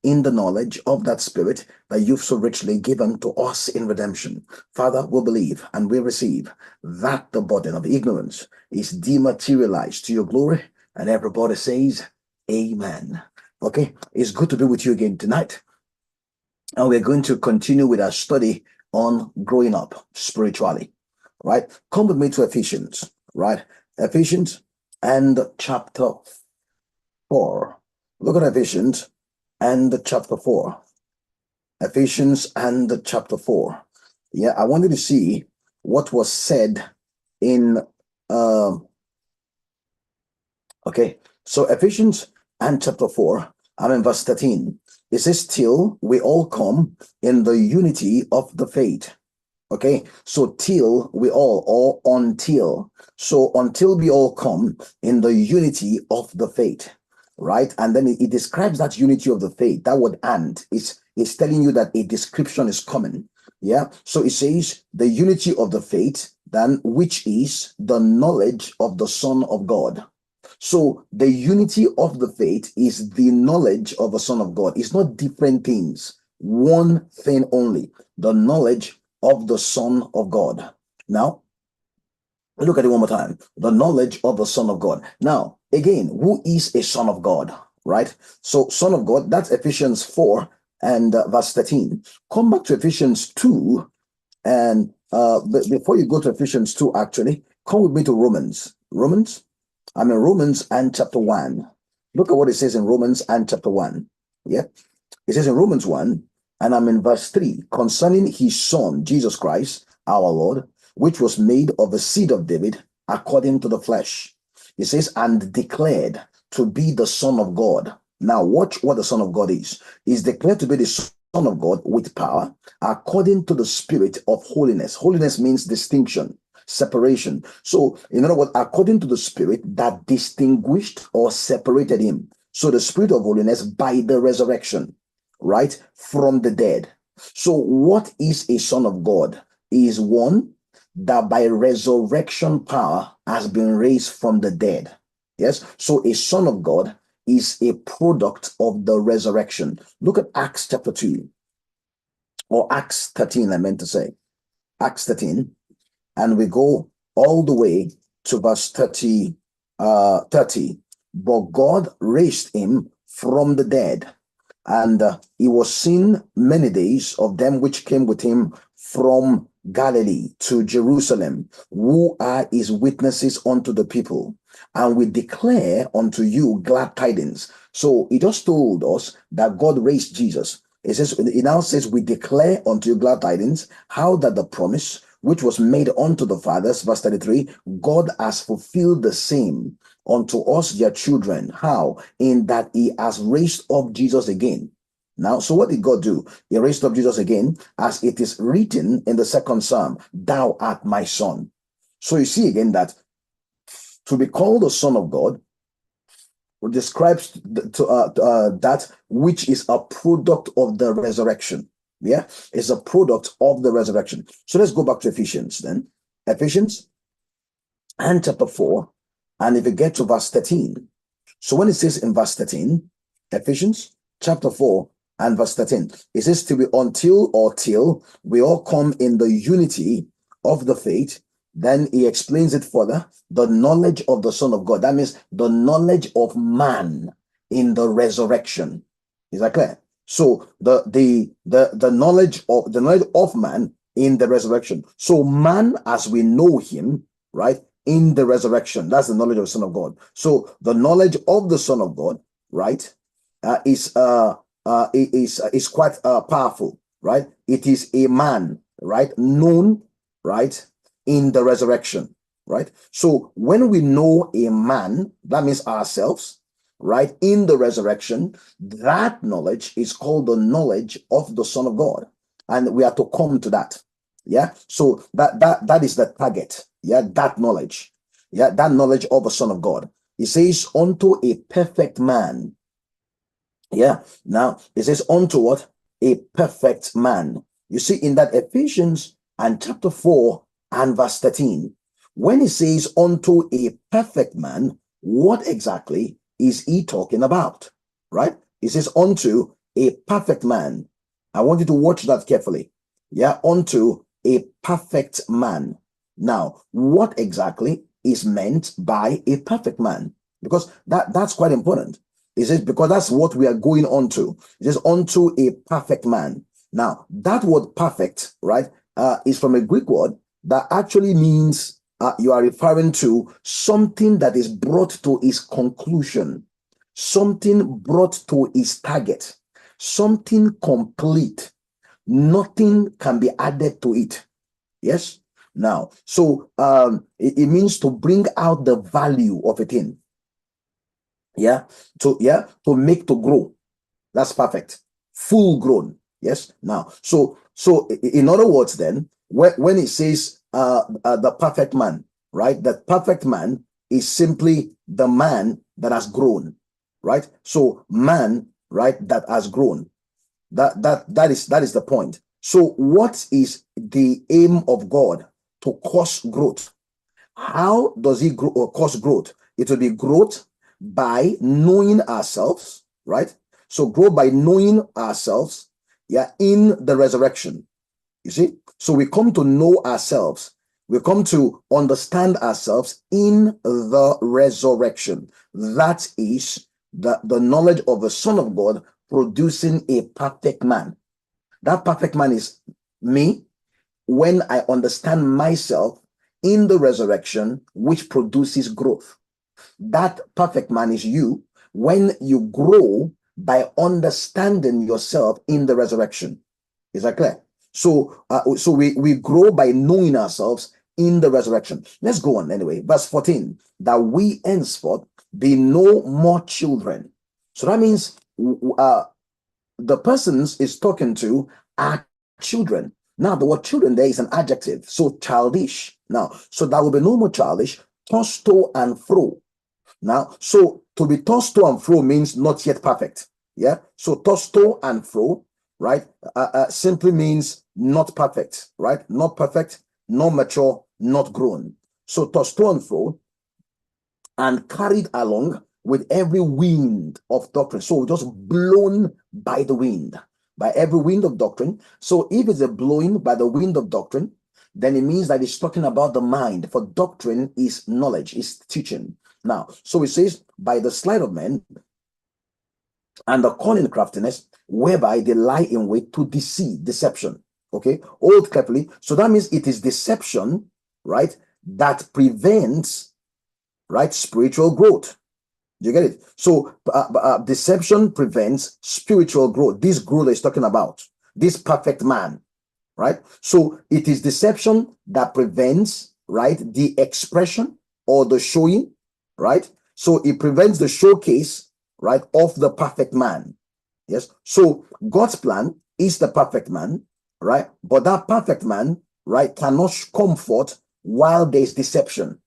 in the knowledge of that Spirit that you've so richly given to us in redemption. Father, we believe and we receive that the burden of ignorance is dematerialized to your glory. And everybody says, Amen. Okay, it's good to be with you again tonight. And we're going to continue with our study on growing up spiritually. Right? Come with me to Ephesians, right? Ephesians and chapter 4. Look at Ephesians and chapter 4. Ephesians and chapter 4. Yeah, I wanted to see what was said in okay, so Ephesians and chapter 4, I'm in verse 13. It says, till we all come in the unity of the faith. Okay, so till we all, or until. So until we all come in the unity of the faith, right? And then it describes that unity of the faith. That word and is telling you that a description is coming. Yeah, so it says the unity of the faith, then which is the knowledge of the Son of God. So the unity of the faith is the knowledge of the Son of God. It's not different things, one thing only, the knowledge of the Son of God. Now, look at it one more time. The knowledge of the Son of God. Now, again, who is a Son of God, right? So, Son of God, that's Ephesians 4 and verse 13. Come back to Ephesians 2. And before you go to Ephesians 2, actually, come with me to Romans. I'm in Romans and chapter 1. Look at what it says in Romans and chapter 1. Yeah. It says in Romans 1, and I'm in verse 3, concerning his Son, Jesus Christ, our Lord, which was made of the seed of David according to the flesh. It says, and declared to be the Son of God. Now, watch what the Son of God is. He's declared to be the Son of God with power according to the Spirit of holiness. Holiness means distinction, separation. So, in other words, according to the Spirit that distinguished or separated him. So, the Spirit of holiness by the resurrection, right, from the dead. So, what is a Son of God? Is one that by resurrection power has been raised from the dead. Yes. So, a Son of God is a product of the resurrection. Look at Acts chapter 2 or Acts 13, I meant to say. Acts 13, and we go all the way to verse 30. But God raised him from the dead, and he was seen many days of them which came with him from Galilee to Jerusalem, who are his witnesses unto the people. And we declare unto you glad tidings. So he just told us that God raised Jesus. It now says, we declare unto you glad tidings, how that the promise which was made unto the fathers, verse 33, God has fulfilled the same unto us, their children. How? In that he has raised up Jesus again. Now, so what did God do? He raised up Jesus again, as it is written in the second Psalm, thou art my son. So you see again that to be called the Son of God describes that which is a product of the resurrection. Yeah, it's a product of the resurrection. So let's go back to Ephesians then. Ephesians and chapter 4, and if you get to verse 13. So when it says in verse 13, Ephesians chapter 4 and verse 13, it says till we all come in the unity of the faith. Then he explains it further, the knowledge of the Son of God. That means the knowledge of man in the resurrection. Is that clear? So the knowledge of man in the resurrection. So man as we know him, right, in the resurrection, that's the knowledge of the Son of God. So the knowledge of the Son of God, right, is quite powerful, right? It is a man, right, known, right, in the resurrection, right? So when we know a man, that means ourselves, right, in the resurrection, that knowledge is called the knowledge of the Son of God, and we are to come to that. Yeah, so that is the target. Yeah, that knowledge. Yeah, that knowledge of the Son of God. It says unto a perfect man. Yeah, now it says unto what? A perfect man. You see in that Ephesians and chapter 4 and verse 13, when it says unto a perfect man, what exactly is he talking about? Right? It says unto a perfect man. I want you to watch that carefully. Yeah, unto a perfect man. Now, what exactly is meant by a perfect man? Because that's quite important. It says, because that's what we are going on to. It says, unto a perfect man. Now, that word perfect, right, is from a Greek word that actually means you are referring to something that is brought to its conclusion, something brought to its target, something complete. Nothing can be added to it. Yes. Now, so it means to bring out the value of a thing. Yeah. To make to grow. That's perfect. Full grown. Yes. Now, so in other words, then, when it says the perfect man, right? The perfect man is simply the man that has grown, right? So man, right, that has grown. That is the point. So what is the aim of God? To cause growth. How does he grow or cause growth? It will be growth by knowing ourselves, right? So grow by knowing ourselves, yeah, in the resurrection. You see? So we come to know ourselves. We come to understand ourselves in the resurrection. That is the knowledge of the Son of God producing a perfect man. That perfect man is me when I understand myself in the resurrection, which produces growth. That perfect man is you when you grow by understanding yourself in the resurrection. Is that clear? So, we grow by knowing ourselves in the resurrection. Let's go on anyway. Verse 14, that we henceforth be no more children. So that means the persons is talking to are children. Now, the word children there is an adjective, so childish. Now, so that will be no more childish, tossed to and fro. Now, so to be tossed to and fro means not yet perfect. Yeah. So tossed to and fro, right, simply means not perfect, right? Not perfect, not mature, not grown. So tossed to and fro and carried along with every wind of doctrine. So just blown by the wind, by every wind of doctrine. So if it's a blowing by the wind of doctrine, then it means that it's talking about the mind. For doctrine is knowledge, is teaching. Now, so it says, by the sleight of men and the cunning craftiness, whereby they lie in wait to deceive, deception. Okay, hold carefully. So that means it is deception, right, that prevents, right, spiritual growth. You get it? So deception prevents spiritual growth. This growth is talking about, this perfect man, right? So it is deception that prevents, right, the expression or the showing, right? So it prevents the showcase, right, of the perfect man. Yes. So God's plan is the perfect man, right? But that perfect man, right, cannot come forth while there's deception.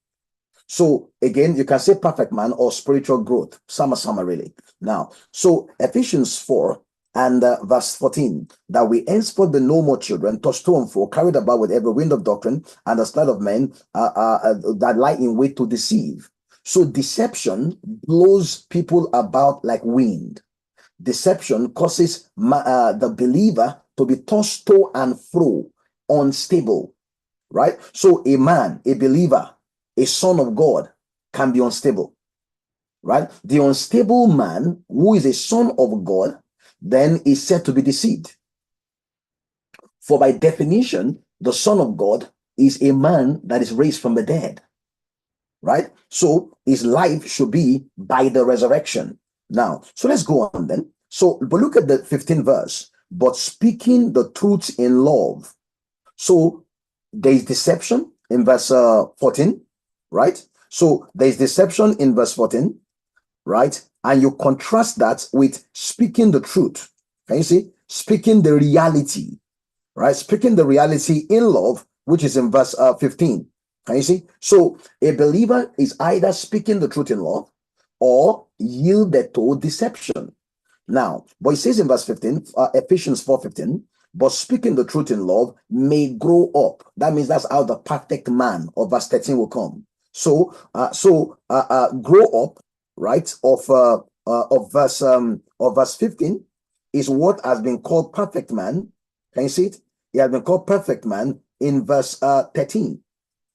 So again, you can say perfect man or spiritual growth. Sama really. Now, so Ephesians 4 and verse 14, that we henceforth be no more children, tossed to and fro, carried about with every wind of doctrine and the sleight of men that lie in wait to deceive. So deception blows people about like wind. Deception causes the believer to be tossed to and fro, unstable, right? So a man, a believer, a son of God can be unstable, right? The unstable man who is a son of God then is said to be deceived. For by definition, the son of God is a man that is raised from the dead, right? So his life should be by the resurrection. Now, so let's go on then. So, but look at the 15th verse. But speaking the truth in love. So there is deception in verse 14, right? So there is deception in verse 14, right? And you contrast that with speaking the truth. Can you see? Speaking the reality, right? Speaking the reality in love, which is in verse 15. Can you see? So a believer is either speaking the truth in love or yielded to deception. Now, but it says in verse 15, Ephesians 4:15, but speaking the truth in love may grow up. That means that's how the perfect man of verse 13 will come. So grow up, right, of verse 15 is what has been called perfect man. Can you see it? He has been called perfect man in verse 13.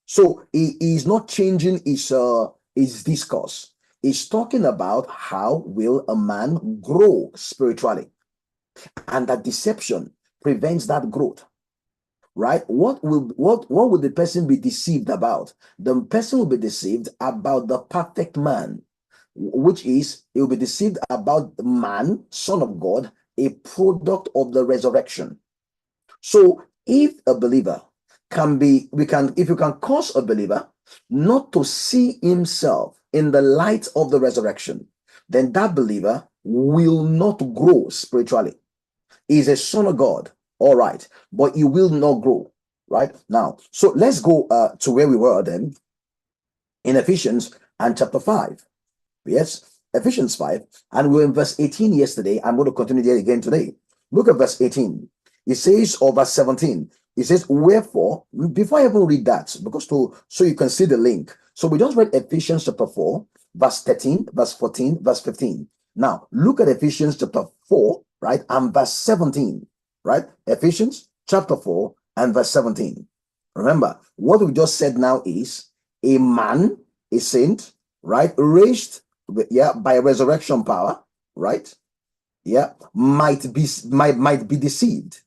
So he is not changing his discourse. He's talking about how will a man grow spiritually, and that deception prevents that growth. Right? What will the person be deceived about? The person will be deceived about the perfect man, which is he will be deceived about the man, son of God, a product of the resurrection. So if a believer if you can cause a believer not to see himself in the light of the resurrection, then that believer will not grow spiritually. He's a son of God, all right, but he will not grow, right? Now, so let's go to where we were then in Ephesians and chapter 5. Yes, Ephesians 5, and we were in verse 18 yesterday. I'm going to continue there again today. Look at verse 18. It says, or verse 17, it says, wherefore, before I even read that, because so you can see the link. So we just read Ephesians chapter 4, verse 13, verse 14, verse 15. Now, look at Ephesians chapter 4, right, and verse 17, right? Ephesians chapter 4 and verse 17. Remember, what we just said now is a man, a saint, right, raised by resurrection power, right, might be deceived,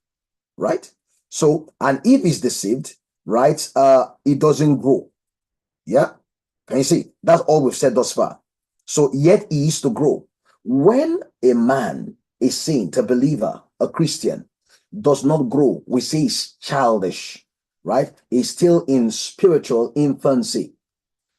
right? So, and if he's deceived, right, it doesn't grow. Yeah, can you see? That's all we've said thus far. So yet he is to grow. When a man, a saint, a believer, a Christian does not grow, we say he's childish, right? He's still in spiritual infancy.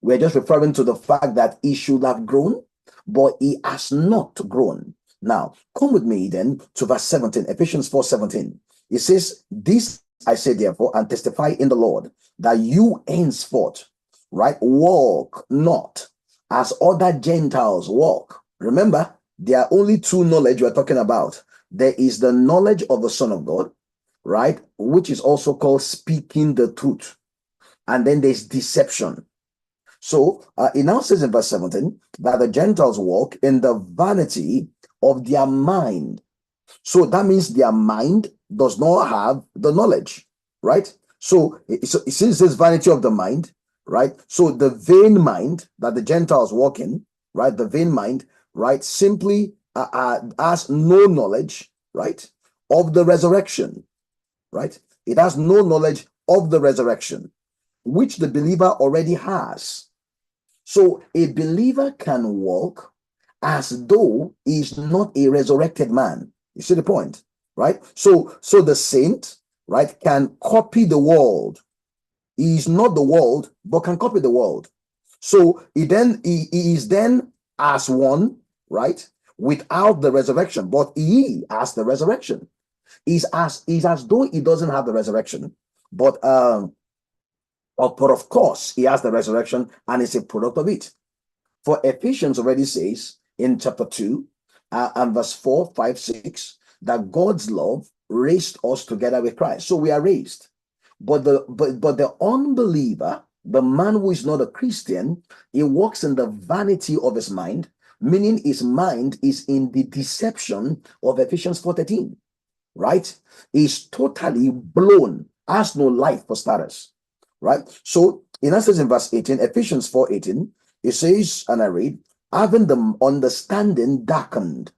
We're just referring to the fact that he should have grown, but he has not grown. Now, come with me then to verse 17, Ephesians 4:17. It says, this I say therefore, and testify in the Lord, that you henceforth, right, walk not as other Gentiles walk. Remember, there are only two knowledge we're talking about. There is the knowledge of the Son of God, right, which is also called speaking the truth. And then there's deception. So it now says in verse 17 that the Gentiles walk in the vanity of their mind. So that means their mind does not have the knowledge, right? So since it says vanity of the mind, right? So the vain mind that the Gentiles walk in, right? The vain mind, right? Simply has no knowledge, right? Of the resurrection, right? It has no knowledge of the resurrection, which the believer already has. So a believer can walk as though he is not a resurrected man. You see the point, right? So the saint, right, can copy the world. He is not the world, but can copy the world. So he is then as one, right, without the resurrection, but he has the resurrection. He's as though he doesn't have the resurrection, but of course he has the resurrection and is a product of it. For Ephesians already says in chapter 2 and verse 4, 5, 6 that God's love raised us together with Christ. So we are raised. But the unbeliever, the man who is not a Christian, he walks in the vanity of his mind, meaning his mind is in the deception of Ephesians 4:13, right? He's totally blown, has no life for starters, right? So in essence, in verse 18, Ephesians 4:18, it says, and I read, having the understanding darkened.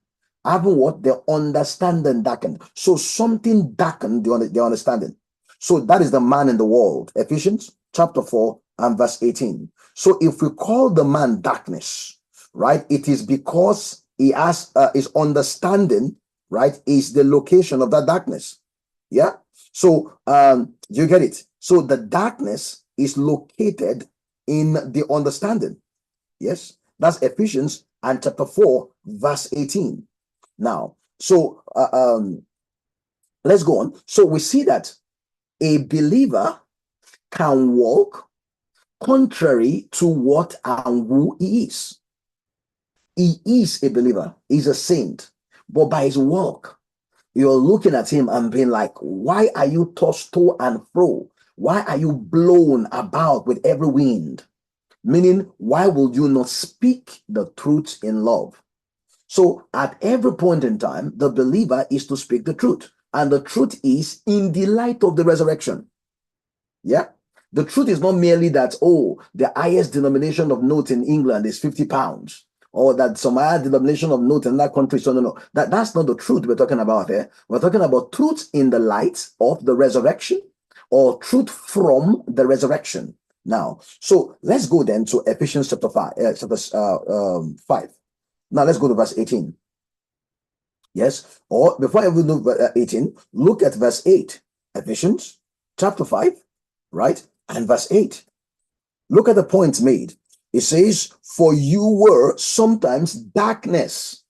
Having what? The understanding darkened. So something darkened the understanding. So that is the man in the world. Ephesians chapter 4 and verse 18. So if we call the man darkness, right, it is because he has his understanding, right, is the location of that darkness. Yeah. So you get it? So the darkness is located in the understanding. Yes, that's Ephesians and chapter 4, verse 18. Now, so let's go on. So we see that a believer can walk contrary to what and who he is. He is a believer, he's a saint, but by his walk, you're looking at him and being like, why are you tossed to and fro? Why are you blown about with every wind? Meaning, why will you not speak the truth in love? So at every point in time, the believer is to speak the truth. And the truth is in the light of the resurrection. Yeah. The truth is not merely that, oh, the highest denomination of note in England is 50 pounds, or that some higher denomination of note in that country. So, no. That's not the truth we're talking about here. We're talking about truth in the light of the resurrection, or truth from the resurrection. Now, so let's go then to Ephesians chapter 5. Now let's go to verse 18. Yes, or before I even look at 18, look at verse 8. Ephesians chapter 5, right? And verse 8. Look at the points made. It says, for you were sometimes darkness.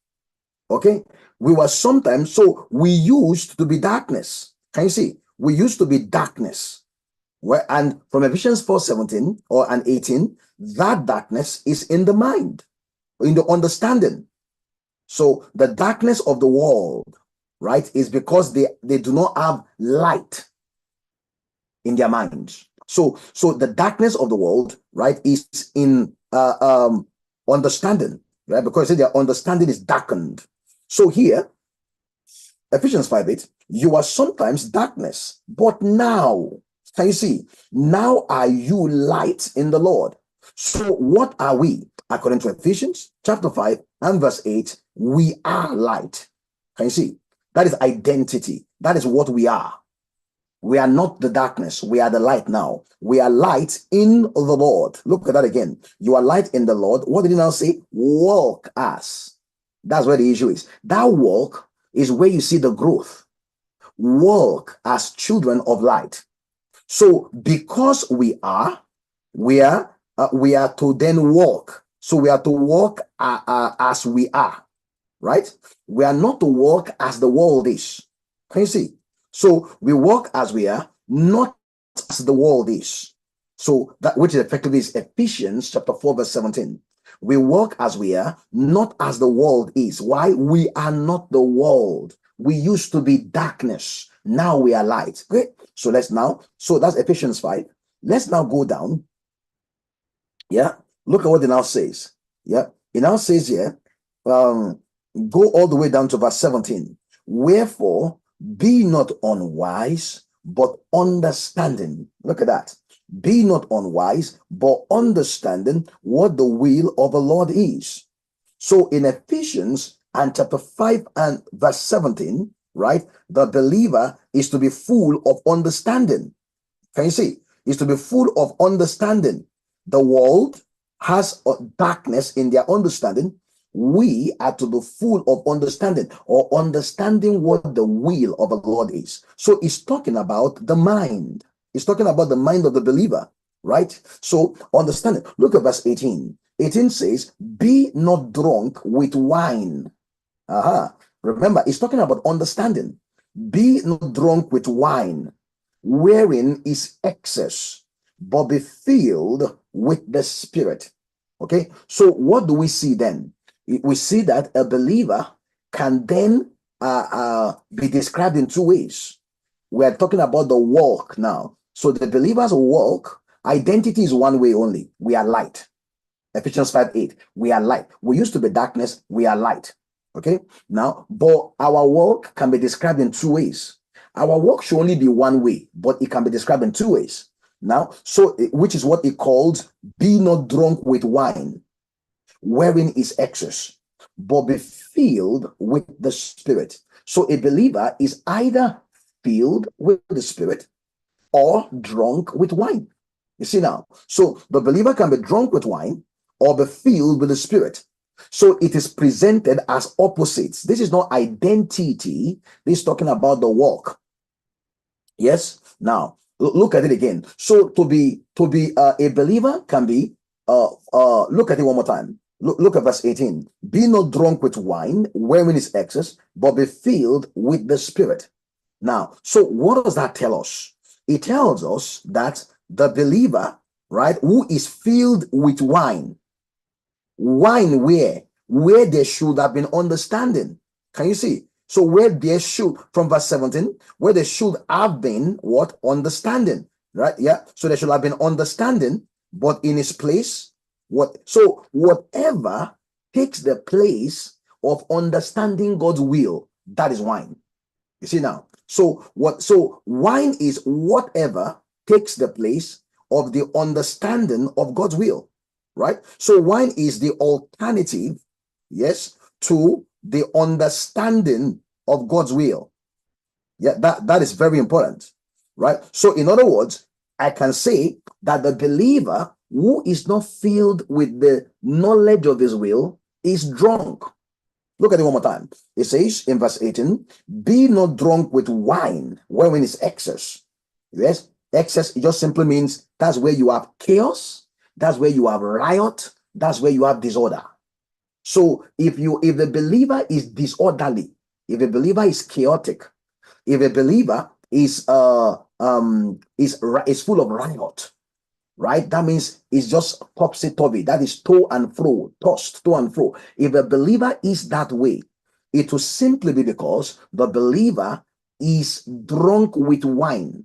Okay? We were sometimes, so we used to be darkness. Can you see? We used to be darkness. And from Ephesians 4:17 and 18, that darkness is in the mind, in the understanding. So the darkness of the world, right, is because they do not have light in their minds. So the darkness of the world, right, is in understanding, right, because their understanding is darkened. So here, Ephesians 5:8, you are sometimes darkness, but now, can you see? Now are you light in the Lord. So what are we? According to Ephesians chapter 5 and verse 8, we are light. Can you see? That is identity. That is what we are. We are not the darkness. We are the light now. We are light in the Lord. Look at that again. You are light in the Lord. What did he now say? Walk as. That's where the issue is. That walk is where you see the growth. Walk as children of light. So because we are to then walk. So we are to walk as we are, right? We are not to walk as the world is. Can you see? So we walk as we are, not as the world is. So that which effectively is Ephesians chapter 4 verse 17. We walk as we are, not as the world is. Why? We are not the world. We used to be darkness. Now we are light. Okay. So that's Ephesians 5. Let's now go down. Yeah. Look at what it now says. Yeah. It now says here, go all the way down to verse 17. Wherefore, be not unwise, but understanding. Look at that. Be not unwise, but understanding what the will of the Lord is. So in Ephesians and chapter 5 and verse 17, right, the believer is to be full of understanding. Can you see? Is to be full of understanding. The world has darkness in their understanding. We are to be full of understanding, or understanding what the will of the Lord is. So it's talking about the mind. It's talking about the mind of the believer, right? So understanding. Look at verse 18. 18 says, be not drunk with wine. Remember, it's talking about understanding. Be not drunk with wine, wherein is excess, but be filled with the Spirit. Okay, so what do we see then? We see that a believer can then be described in two ways. We are talking about the walk now. So the believer's walk, identity is one way only. We are light. Ephesians 5:8. We are light. We used to be darkness. We are light. Okay, now, but our walk can be described in two ways. Our walk should only be one way, but it can be described in two ways. Now, so which is what it calls, be not drunk with wine, wherein is excess, but be filled with the Spirit. So a believer is either filled with the Spirit or drunk with wine. You see now, so the believer can be drunk with wine or be filled with the Spirit. So it is presented as opposites. This is not identity. This is talking about the walk. Yes. Now look at it again. So to be a believer can be look at it one more time. Look at verse 18. Be not drunk with wine, wherein is excess, but be filled with the Spirit. Now, so what does that tell us? It tells us that the believer, right, who is filled with wine where there should have been understanding. Can you see? So where there should, from verse 17, where there should have been what? Understanding, right? Yeah. So there should have been understanding, but in its place, so whatever takes the place of understanding God's will, that is wine. You see now. So wine is whatever takes the place of the understanding of God's will, right? So wine is the alternative, yes, to the understanding of God's will. Yeah, that is very important, right? So in other words, I can say that the believer who is not filled with the knowledge of his will is drunk. Look at it one more time. It says in verse 18, be not drunk with wine, wherein is excess. Yes, excess, it just simply means that's where you have chaos, that's where you have riot, that's where you have disorder. So if the believer is disorderly, if a believer is chaotic, if a believer is full of riot, right? That means it's just topsy-turvy. That is to and fro, tossed to and fro. If a believer is that way, it will simply be because the believer is drunk with wine.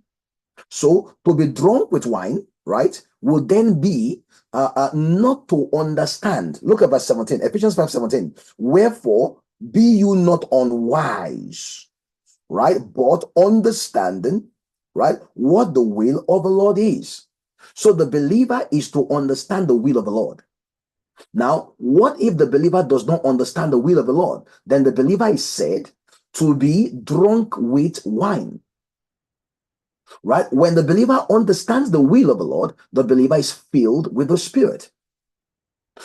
So to be drunk with wine, right, will then be not to understand. Look at verse 17, Ephesians 5:17. Wherefore be you not unwise, right, but understanding, right, what the will of the Lord is. So the believer is to understand the will of the Lord. Now, what if the believer does not understand the will of the Lord? Then the believer is said to be drunk with wine. Right? When the believer understands the will of the Lord, the believer is filled with the Spirit.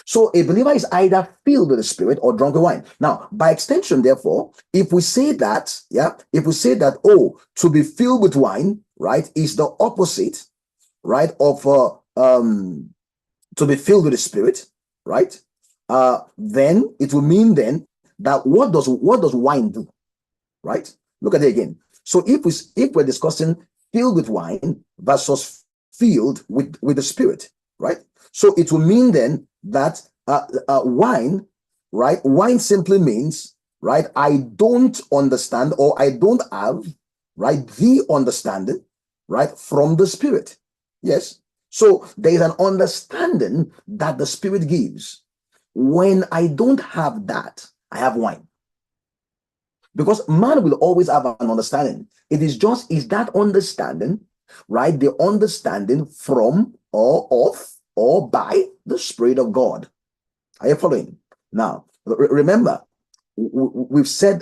So a believer is either filled with the Spirit or drunk with wine. Now, by extension, therefore, if we say that, oh, to be filled with wine, right, is the opposite, right, of to be filled with the Spirit, right, then it will mean then that what does wine do, right? Look at it again. So if we're discussing filled with wine versus filled with the Spirit, right? So it will mean then that wine, right? Wine simply means, right, I don't understand, or I don't have, right, the understanding, right, from the Spirit. Yes. So there is an understanding that the Spirit gives. When I don't have that, I have wine. Because man will always have an understanding. It is that understanding, right? The understanding from or of or by the Spirit of God. Are you following? Now, remember, we've said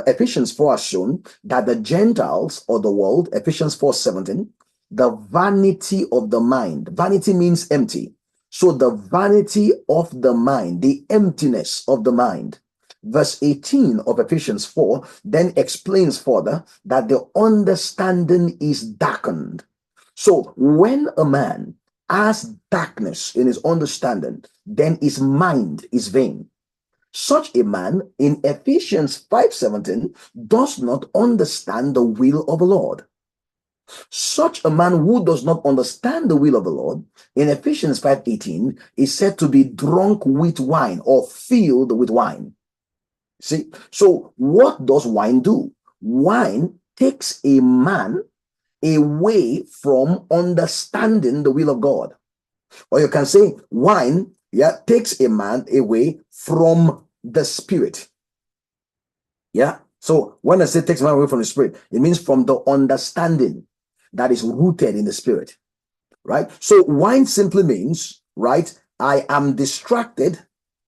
Ephesians 4 has shown that the Gentiles or the world, Ephesians 4:17, the vanity of the mind. Vanity means empty. So the vanity of the mind, the emptiness of the mind. Verse 18 of Ephesians 4 then explains further that the understanding is darkened. So when a man has darkness in his understanding, then his mind is vain. Such a man in Ephesians 5:17 does not understand the will of the Lord. Such a man who does not understand the will of the Lord in Ephesians 5:18 is said to be drunk with wine or filled with wine. See, so what does wine do? Wine takes a man away from understanding the will of God. Or you can say wine, takes a man away from the Spirit. Yeah. So when I say takes a man away from the Spirit, it means from the understanding that is rooted in the Spirit. Right. So wine simply means, right, I am distracted,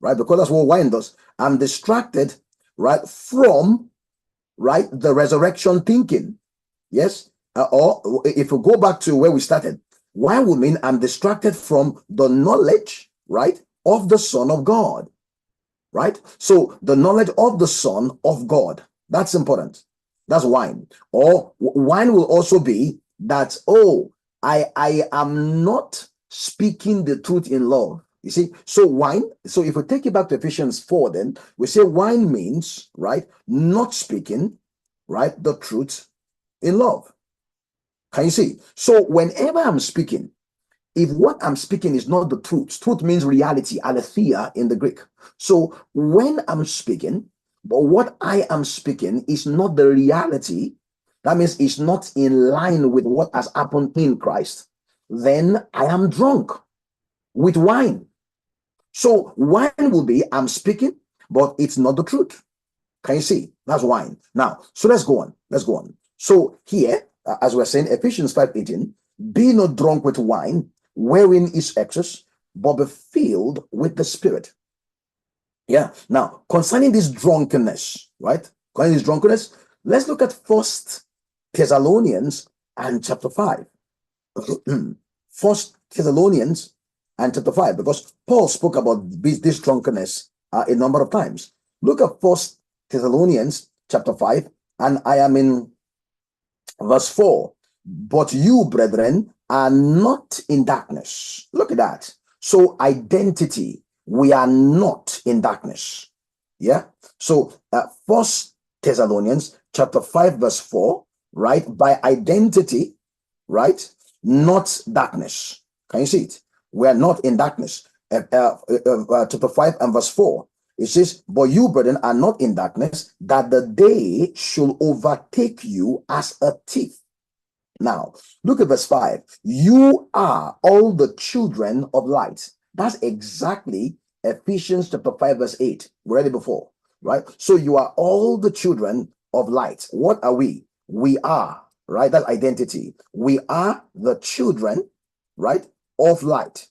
right, because that's what wine does. I'm distracted, right, from, right, the resurrection thinking. Yes. Or if we go back to where we started, wine will mean I'm distracted from the knowledge, right, of the Son of God. Right. So the knowledge of the Son of God, that's important. That's wine. Or wine will also be that, oh, I am not speaking the truth in love. You see, so wine, so if we take it back to Ephesians 4, then we say wine means, right, not speaking, right, the truth in love. Can you see? So whenever I'm speaking, if what I'm speaking is not the truth means reality, aletheia in the Greek. So when I'm speaking, but what I am speaking is not the reality, that means it's not in line with what has happened in Christ, then I am drunk with wine. So wine will be, I'm speaking, but it's not the truth. Can you see? That's wine. Now, so let's go on. Let's go on. So here, as we're saying, Ephesians 5:18, be not drunk with wine, wherein is excess, but be filled with the Spirit. Yeah. Now, concerning this drunkenness, right? Concerning this drunkenness, let's look at First Thessalonians and chapter 5. First Thessalonians and chapter 5, because Paul spoke about this drunkenness a number of times. Look at First Thessalonians chapter 5, and I am in verse 4. But you, brethren, are not in darkness. Look at that. So identity, we are not in darkness. Yeah. So First Thessalonians chapter 5 verse 4, right? By identity, right? Not darkness. Can you see it? We are not in darkness. Chapter 5 and verse 4. It says, but you, brethren, are not in darkness, that the day should overtake you as a thief. Now, look at verse 5. You are all the children of light. That's exactly Ephesians chapter 5 verse 8. We read it before, right? So you are all the children of light. What are we? We are, right? That's identity. We are the children, right, of light.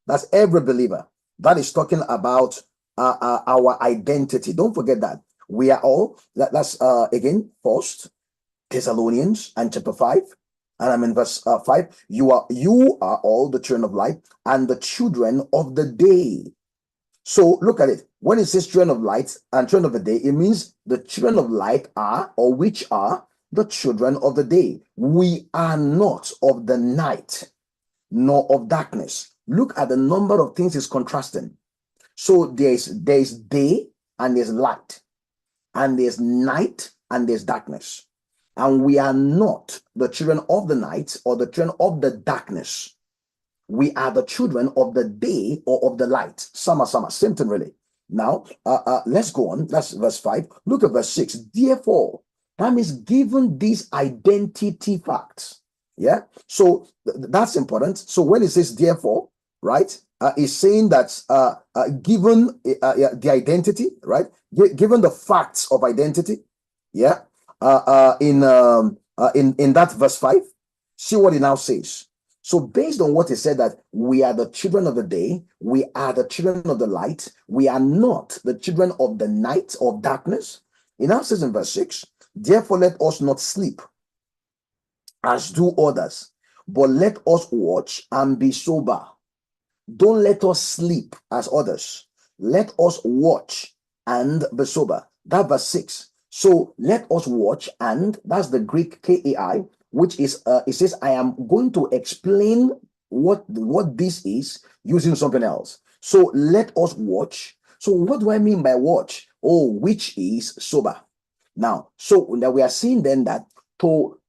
That's every believer. That is talking about our identity. Don't forget that. We are all, that's again, First Thessalonians and chapter 5. And I'm in verse 5. You are all the children of light and the children of the day. So look at it. When it says children of light and children of the day, it means the children of light are, or which are, the children of the day. We are not of the night, nor of darkness. Look at the number of things it's contrasting. So there's day and there's light, and there's night and there's darkness. And we are not the children of the night or the children of the darkness. We are the children of the day or of the light. Summer, same thing really. Now, let's go on. That's verse 5. Look at verse 6. Therefore, that means given these identity facts. Yeah. So that's important. So when it says therefore, right, it's saying that given the identity, right, given the facts of identity, yeah, in that verse 5, see what it now says. So based on what he said, that we are the children of the day, we are the children of the light, we are not the children of the night or darkness. It now says in verse 6, therefore let us not sleep as do others, but let us watch and be sober. Don't let us sleep as others. Let us watch and be sober. That verse 6. So let us watch, and that's the Greek kai, which is it says I am going to explain what this is using something else. So let us watch. So what do I mean by watch? Oh, which is sober. Now, so that we are seeing then that to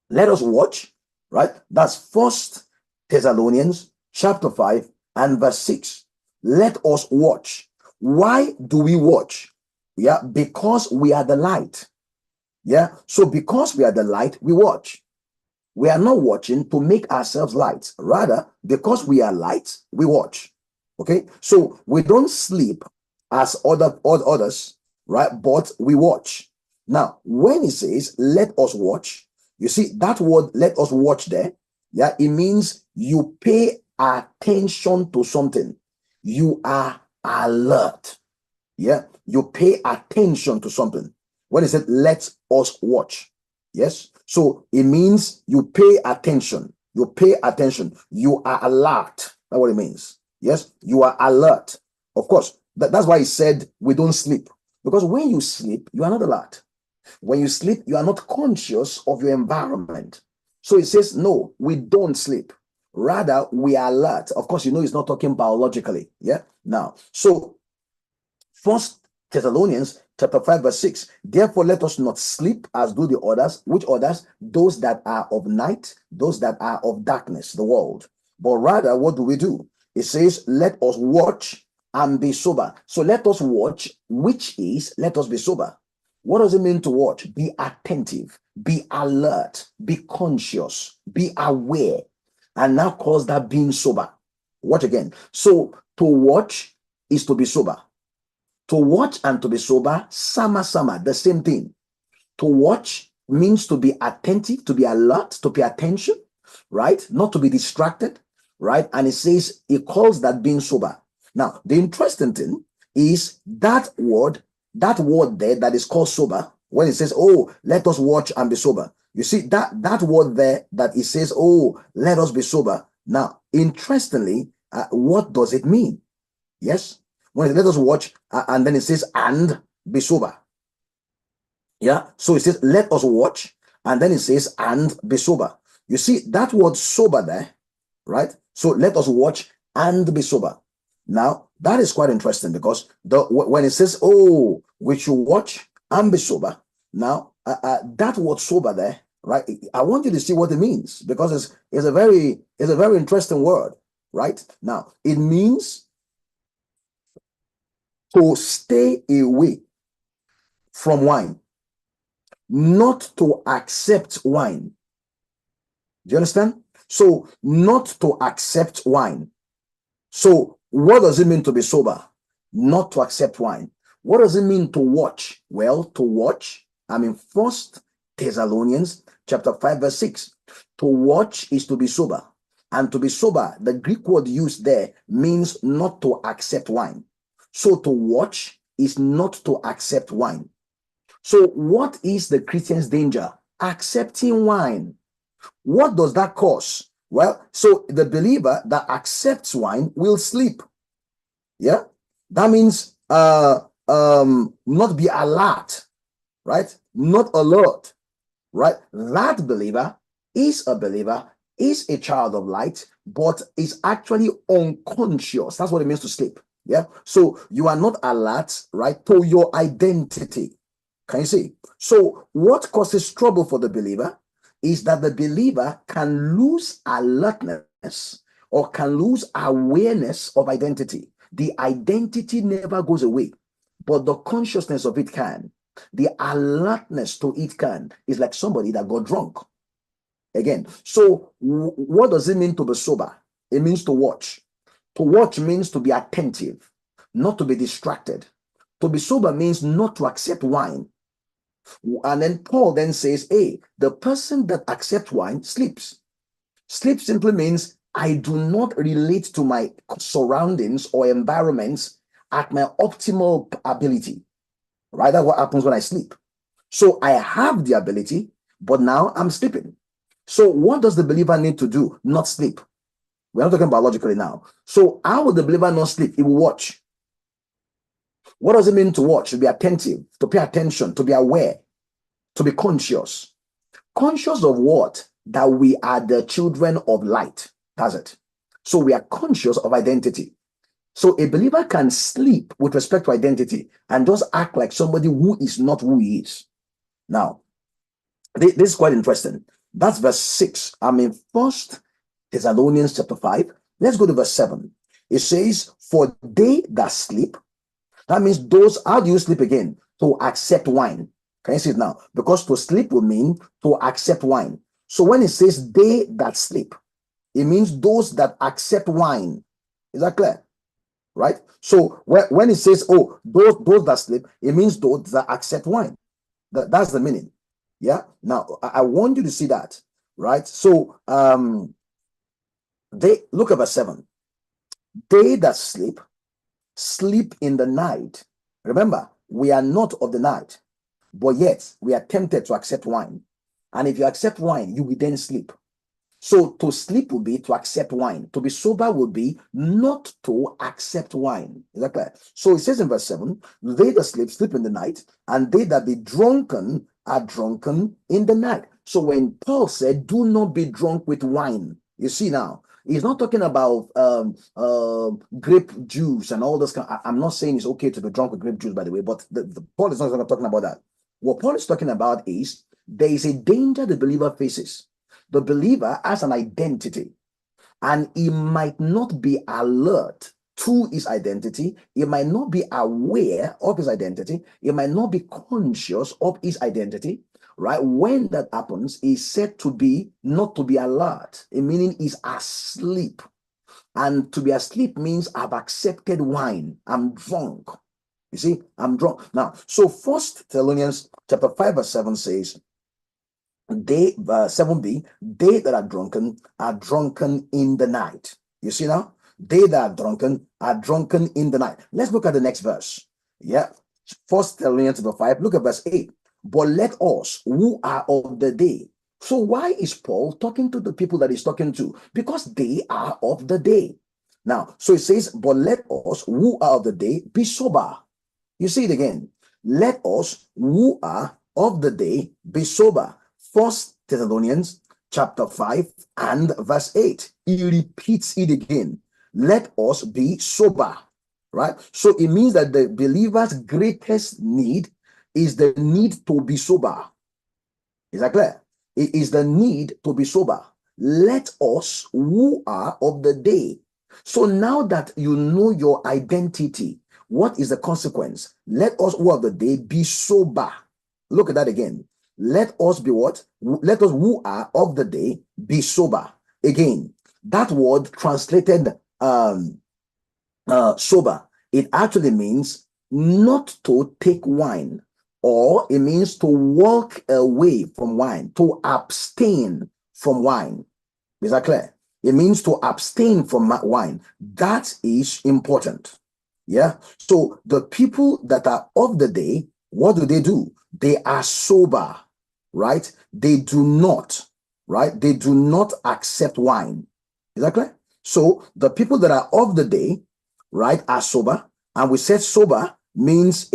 let us watch, right? That's First Thessalonians chapter 5 and verse 6. Let us watch. Why do we watch? Yeah, because we are the light. Yeah, so because we are the light, we watch. We are not watching to make ourselves light. Rather, because we are light, we watch. Okay, so we don't sleep as others, right? But we watch. Now, when it says let us watch, you see that word let us watch there. Yeah, it means you pay attention to something. You are alert. Yeah, you pay attention to something. When it said let us watch, yes, so it means you pay attention. You pay attention. You are alert. That's what it means. Yes, you are alert. Of course, that's why he said we don't sleep, because when you sleep, you are not alert. When you sleep, you are not conscious of your environment. So it says no, we don't sleep. Rather, we are alert. Of course, you know it's not talking biologically. Yeah. Now, so First Thessalonians chapter 5 verse 6. Therefore, let us not sleep as do the others. Which others? Those that are of night, those that are of darkness, the world. But rather, what do? It says, let us watch and be sober. So let us watch, which is let us be sober. What does it mean to watch? Be attentive, be alert, be conscious, be aware. And now calls that being sober. Watch again. So to watch is to be sober. To watch and to be sober, sama, the same thing. To watch means to be attentive, to be alert, to pay attention, right? Not to be distracted, right? And it says, it calls that being sober. Now, the interesting thing is that word there that is called sober, when it says, oh, let us watch and be sober. You see that word there that it says, oh, let us be sober. Now, interestingly, what does it mean? Yes, when it let us watch, and then it says, and be sober. Yeah, so it says, let us watch, and then it says, and be sober. You see that word sober there, right? So let us watch and be sober. Now, that is quite interesting because when it says, oh, we should watch and be sober, now that word sober there, right? I want you to see what it means because it's a very interesting word, right? Now, it means to stay away from wine, not to accept wine. Do you understand? So, not to accept wine. So, what does it mean to be sober? Not to accept wine. What does it mean to watch? Well, to watch, First Thessalonians chapter 5, verse 6. To watch is to be sober. And to be sober, the Greek word used there means not to accept wine. So to watch is not to accept wine. So what is the Christian's danger? Accepting wine. What does that cause? Well, so the believer that accepts wine will sleep. Yeah, that means not be alert, right? Not alert, right? That believer is a child of light, but is actually unconscious. That's what it means to sleep. Yeah, so you are not alert, right, to your identity. Can you see? So what causes trouble for the believer is that the believer can lose alertness or can lose awareness of identity. The identity never goes away, but the consciousness of it can. The alertness to it can. It's like somebody that got drunk. Again, so what does it mean to be sober? It means to watch. To watch means to be attentive, not to be distracted. To be sober means not to accept wine. And then Paul then says, hey, the person that accepts wine sleeps. Sleep simply means I do not relate to my surroundings or environments at my optimal ability. Right? That's what happens when I sleep. So I have the ability, but now I'm sleeping. So what does the believer need to do? Not sleep. We're not talking biologically now. So how will the believer not sleep? He will watch. What does it mean to watch? To be attentive, to pay attention, to be aware, to be conscious. Conscious of what? That we are the children of light. That's it. So we are conscious of identity. So a believer can sleep with respect to identity and just act like somebody who is not who he is. Now, this is quite interesting. That's verse 6. First Thessalonians chapter 5. Let's go to verse 7. It says, for they that sleep, that means those, how do you sleep again? To accept wine. Can you see it now? Because to sleep will mean to accept wine. So when it says they that sleep, it means those that accept wine. Is that clear? Right? So when it says, oh, those that sleep, it means those that accept wine. That's the meaning. Yeah. Now I want you to see that. Right? So they look at verse 7. They that sleep in the night. Remember, we are not of the night, but yet we are tempted to accept wine. And if you accept wine, you will then sleep. So to sleep will be to accept wine. To be sober will be not to accept wine. Is that clear? So it says in verse 7, they that sleep in the night, and they that be drunken are drunken in the night. So when Paul said, do not be drunk with wine, you see now, he's not talking about grape juice and all this. I'm not saying it's okay to be drunk with grape juice, by the way, but Paul is not talking about that. What Paul is talking about is there is a danger the believer faces. The believer has an identity, and he might not be alert to his identity. He might not be aware of his identity. He might not be conscious of his identity. Right? When that happens, he's said to be not to be alert, meaning he's asleep. And to be asleep means I've accepted wine. I'm drunk. You see, I'm drunk. Now, so First Thessalonians chapter 5 verse 7 says, they 7b, they that are drunken in the night. You see now? They that are drunken in the night. Let's look at the next verse. Yeah. First Thessalonians chapter 5, look at verse 8. But let us who are of the day. So why is Paul talking to the people that he's talking to? Because they are of the day. Now, so it says, but let us who are of the day be sober. You see it again. Let us who are of the day be sober. First Thessalonians chapter 5 and verse 8. He repeats it again. Let us be sober. Right? So it means that the believer's greatest need is the need to be sober. Is that clear? It is the need to be sober. Let us who are of the day. So now that you know your identity, what is the consequence? Let us who are of the day be sober. Look at that again. Let us be what? Let us who are of the day be sober. Again, that word translated sober, it actually means not to take wine, or it means to walk away from wine, to abstain from wine. Is that clear? It means to abstain from wine. That is important. Yeah. So the people that are of the day, what do? They are sober, right? They do not, right? They do not accept wine. Is that clear? So the people that are of the day, right, are sober. And we said sober means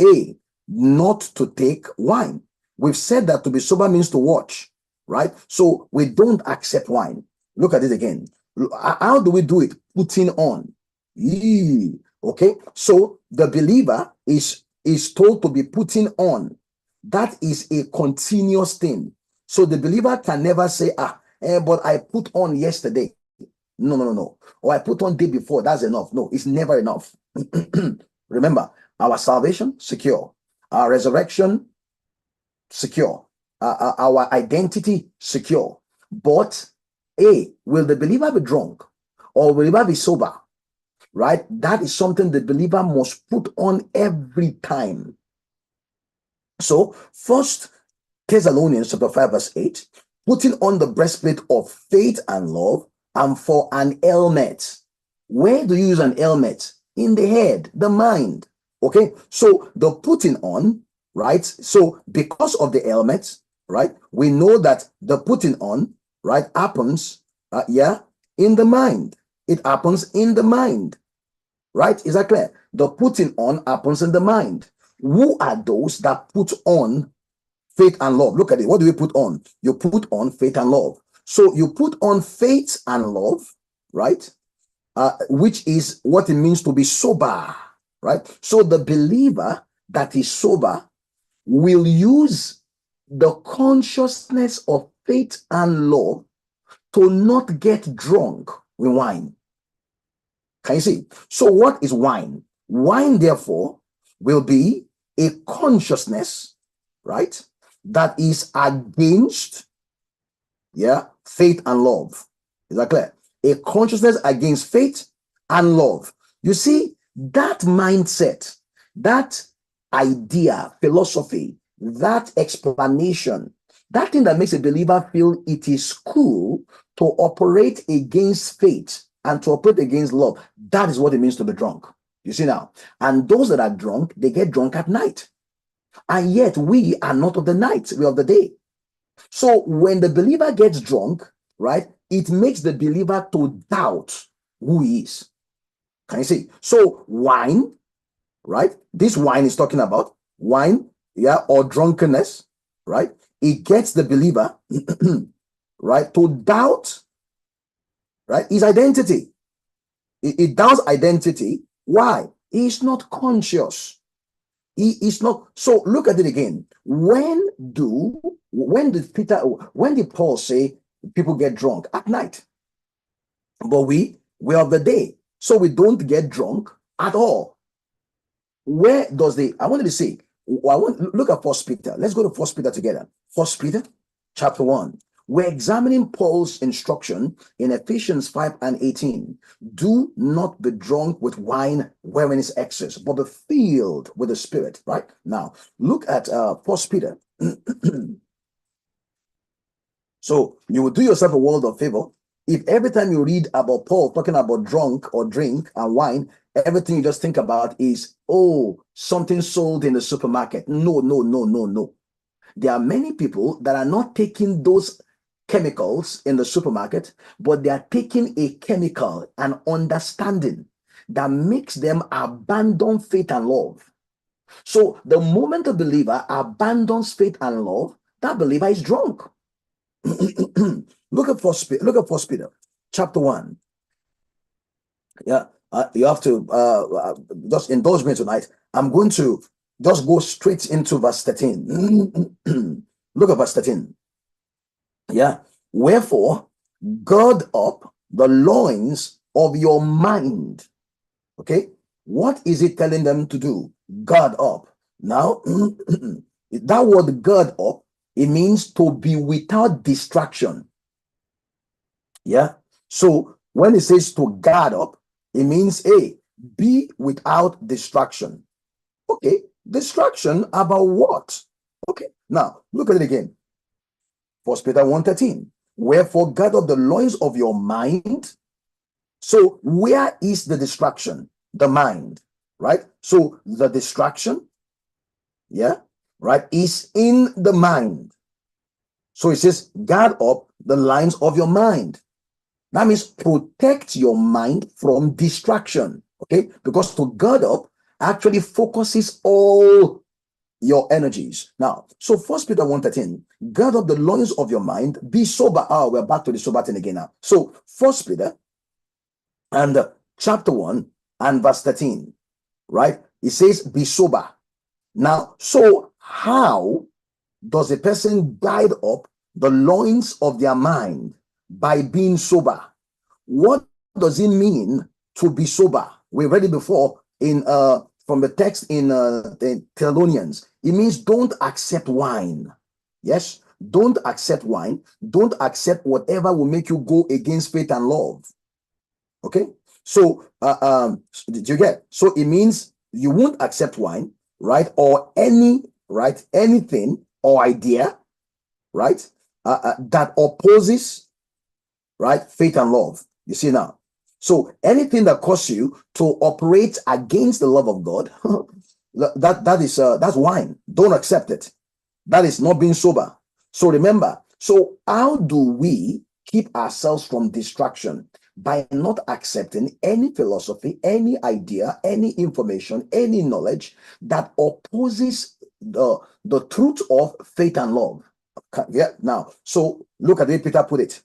not to take wine. We've said that to be sober means to watch, right? So we don't accept wine. Look at it again. How do we do it? Putting on. Okay. So the believer is told to be putting on. That is a continuous thing. So the believer can never say, but I put on yesterday. No. Or I put on day before. That's enough. No, it's never enough. Remember, our salvation, secure. Our resurrection, secure. Our identity, secure. But, will the believer be drunk? Or will the believer be sober? Right? That is something the believer must put on every time. So, First Thessalonians chapter 5 verse 8, putting on the breastplate of faith and love, and for an helmet. Where do you use an helmet? In the head, the mind. Okay, so the putting on, right? So because of the helmet, right, we know that the putting on, right, happens, in the mind. It happens in the mind, right? Is that clear? The putting on happens in the mind. Who are those that put on faith and love? Look at it. What do we put on? You put on faith and love. So you put on faith and love, right? Which is what it means to be sober, right? So the believer that is sober will use the consciousness of faith and love to not get drunk with wine. Can you see? So what is wine? Wine, therefore, will be a consciousness, right, that is against, faith and love. Is that clear? A consciousness against faith and love. You see, that mindset, that idea, philosophy, that explanation, that thing that makes a believer feel it is cool to operate against faith and to operate against love, that is what it means to be drunk. You see now? And those that are drunk, they get drunk at night. And yet we are not of the night, we are of the day. So when the believer gets drunk, right, it makes the believer to doubt who he is. Can you see? So wine, right? This wine is talking about wine, or drunkenness, right? It gets the believer, right, to doubt, right, his identity. It doubts identity. Why? He is not conscious. He is not. So look at it again. When did Paul say people get drunk? At night. But we're of the day, so we don't get drunk at all. Where does I wanted to say, look at First Peter. Let's go to First Peter together. First Peter chapter 1. we're examining Paul's instruction in Ephesians 5 and 18. Do not be drunk with wine wherein is excess, but be filled with the Spirit. Right now, look at 1 Peter. So you will do yourself a world of favor if every time you read about Paul talking about drunk or drink and wine, everything you just think about is, oh, something sold in the supermarket. No, no, no, no, no. There are many people that are not taking those chemicals in the supermarket, but they are taking a chemical, an understanding that makes them abandon faith and love. So the moment a believer abandons faith and love, that believer is drunk. Look at First Peter, chapter 1. Yeah, you have to just indulge me tonight. I'm going to just go straight into verse 13. Look at verse 13. Yeah. Wherefore, gird up the loins of your mind. Okay. What is it telling them to do? Guard up. Now, that word gird up, it means to be without distraction. Yeah. So when it says to guard up, it means be without distraction. Okay. Distraction about what? Okay. Now look at it again. 1 Peter 1:13. Wherefore guard up the loins of your mind. So where is the distraction? The mind, right? So the distraction, yeah, right, is in the mind. So it says guard up the lines of your mind. That means protect your mind from distraction. Okay, because to guard up actually focuses all your energies. Now, so 1 Peter 1:13, guard up the loins of your mind, be sober. Oh, we're back to the sober thing again now. So 1 Peter and chapter 1 and verse 13, right? It says, be sober. Now, so how does a person guide up the loins of their mind? By being sober. What does it mean to be sober? We read it before in from the text in the Thessalonians. It means don't accept wine. Yes, don't accept wine. Don't accept whatever will make you go against faith and love. Okay, so did you get? So it means you won't accept wine, right? Or anything or idea, right? That opposes, right, faith and love. You see now. So anything that causes you to operate against the love of God, that's wine. Don't accept it. That is not being sober. So remember, so how do we keep ourselves from distraction? By not accepting any philosophy, any idea, any information, any knowledge that opposes the truth of faith and love. Yeah. Now, so look at the way Peter put it.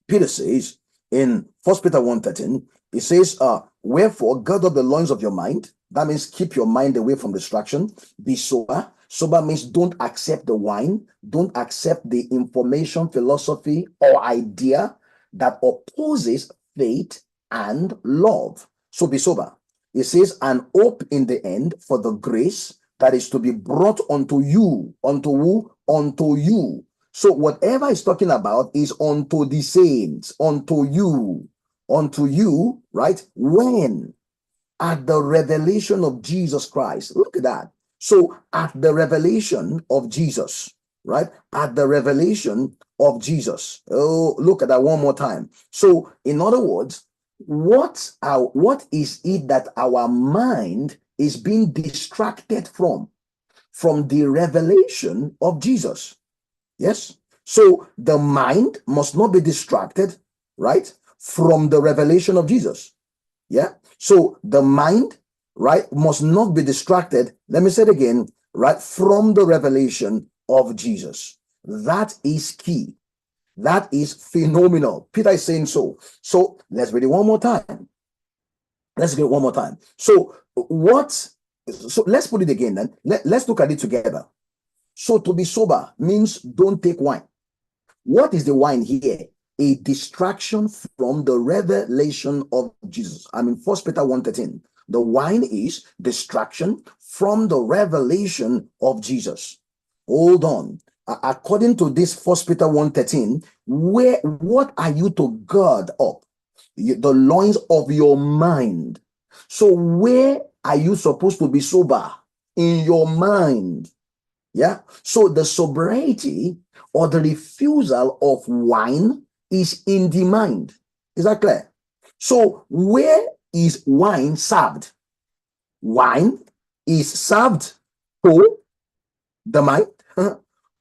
Peter says in 1 Peter 1:13, it says, wherefore guard up the loins of your mind. That means keep your mind away from distraction. Be sober. Sober means don't accept the wine. Don't accept the information, philosophy, or idea that opposes faith and love. So be sober. It says, and hope in the end for the grace that is to be brought unto you. Unto who? Unto you. So whatever he's talking about is unto the saints, unto you, right? When? At the revelation of Jesus Christ. Look at that. So at the revelation of Jesus, right? At the revelation of Jesus. Oh, look at that one more time. So in other words, what is it that our mind is being distracted from? From the revelation of Jesus. Yes. So the mind must not be distracted, right, from the revelation of Jesus. Yeah. So the mind, right, must not be distracted. Let me say it again, right, from the revelation of Jesus. That is key. That is phenomenal. Peter is saying so. So let's read it one more time. Let's read it one more time. So let's put it again then. Let's look at it together. So to be sober means don't take wine. What is the wine here? A distraction from the revelation of Jesus. I mean, 1 Peter 1:13. The wine is distraction from the revelation of Jesus. Hold on. according to this First Peter 1:13, what are you to guard up? The loins of your mind. So where are you supposed to be sober? In your mind. Yeah. So the sobriety or the refusal of wine is in the mind. Is that clear? So where is wine served? Wine is served to the mind,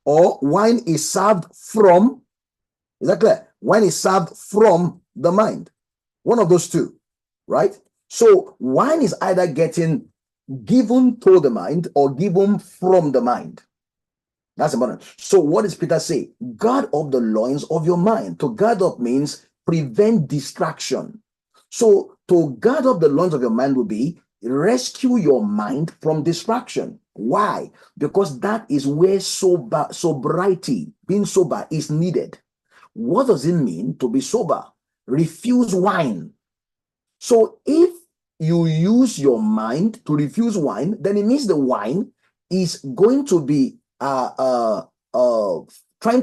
or wine is served from, is that clear? Wine is served from the mind. One of those two, right? So wine is either getting given to the mind or given from the mind. That's important. So what does Peter say? Guard up the loins of your mind. To guard up means prevent distraction. So to guard up the loins of your mind will be rescue your mind from distraction. Why? Because that is where sobriety, being sober, is needed. What does it mean to be sober? Refuse wine. So if you use your mind to refuse wine, then it means the wine is going to be trying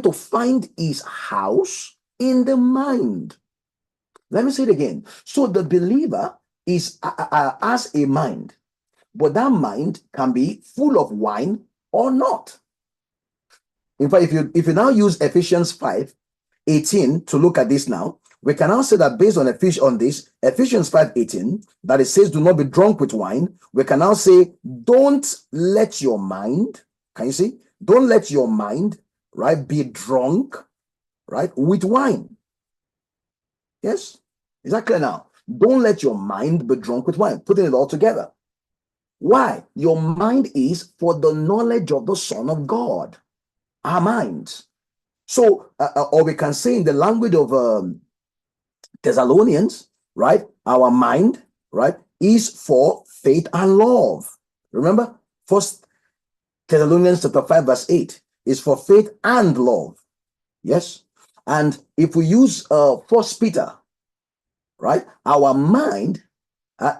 to find his house in the mind. Let me say it again. So the believer is has a mind, but that mind can be full of wine or not. In fact, if you now use Ephesians 5:18 to look at this now, we can now say that based on Ephesians 5:18, that it says, do not be drunk with wine. We can now say, don't let your mind, can you see? Don't let your mind, right, be drunk, right, with wine. Yes? Is that clear now? Don't let your mind be drunk with wine. Putting it all together. Why? Your mind is for the knowledge of the Son of God. Our minds. So, or we can say in the language of Thessalonians, right? Our mind, right, is for faith and love. Remember, First Thessalonians chapter 5:8 is for faith and love. Yes. And if we use First Peter, right, our mind